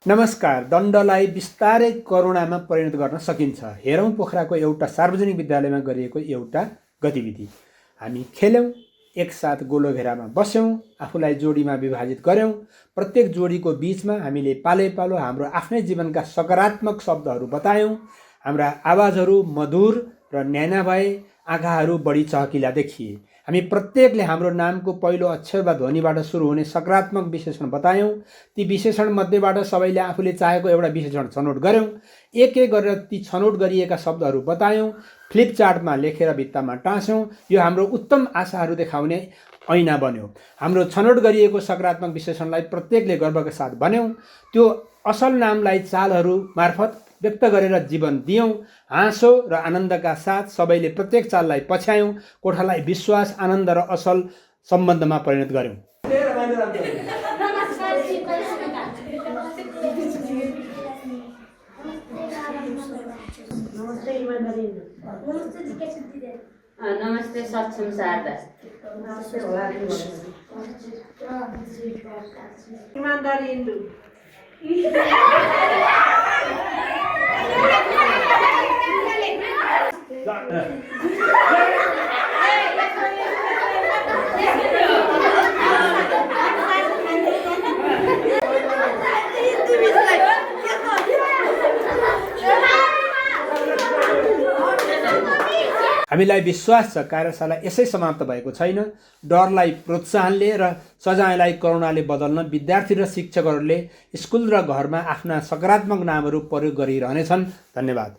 नमस्कार। दण्डलाई बिस्तारै करुणामा परिणत गर्न सकिन्छ। हेरौँ पोखराको एउटा सार्वजनिक विद्यालयमा गरिएको एउटा गतिविधि। हामी खेल्यौँ, एकसाथ गोलो घेरामा बस्यौँ, आफूलाई जोडीमा विभाजित गर्यौँ। प्रत्येक जोडीको बीचमा हामीले पालो हाम्रो आफ्नै जीवनका सकारात्मक शब्दहरू बतायौँ। हाम्रा आवाजहरू मधुर र न्याना भए, आँखाहरू बढी चहकिला देखिए। हामी प्रत्येकले हाम्रो नामको पहिलो अक्षर वा ध्वनिबाट सुरु हुने सकारात्मक विशेषण बतायौँ। ती विशेषण मध्येबाट सबैले आफूले चाहेको एउटा विशेषण छनौट गर्यौँ। एक एक गरेर ती छनौट गरिएका शब्दहरू बतायौँ। फ्लिप चार्टमा लेखेर भित्तामा टाँस्यौँ। यो हाम्रो उत्तम आशाहरू देखाउने ऐना बन्यो। हाम्रो छनौट गरिएको सकारात्मक विशेषणलाई प्रत्येकले गर्वका साथ भन्यौँ। त्यो असल नामलाई चालहरू मार्फत व्यक्त गरेर जीवन दियौँ। हाँसो र आनन्दका साथ सबैले प्रत्येक चाललाई पछ्यायौँ। कोठालाई विश्वास, आनन्द र असल सम्बन्धमा परिणत गर्यौँ। नमस्ते सक्षम शारदा। ईमानदारी इंदु। हामीलाई विश्वास छ कार्यशाला यसै समाप्त भएको छैन। डरलाई प्रोत्साहनले र सजायलाई करुणाले बदल्न विद्यार्थी र शिक्षकहरूले स्कुल र घरमा आफ्ना सकारात्मक नामहरू प्रयोग गरिरहनेछन्। धन्यवाद।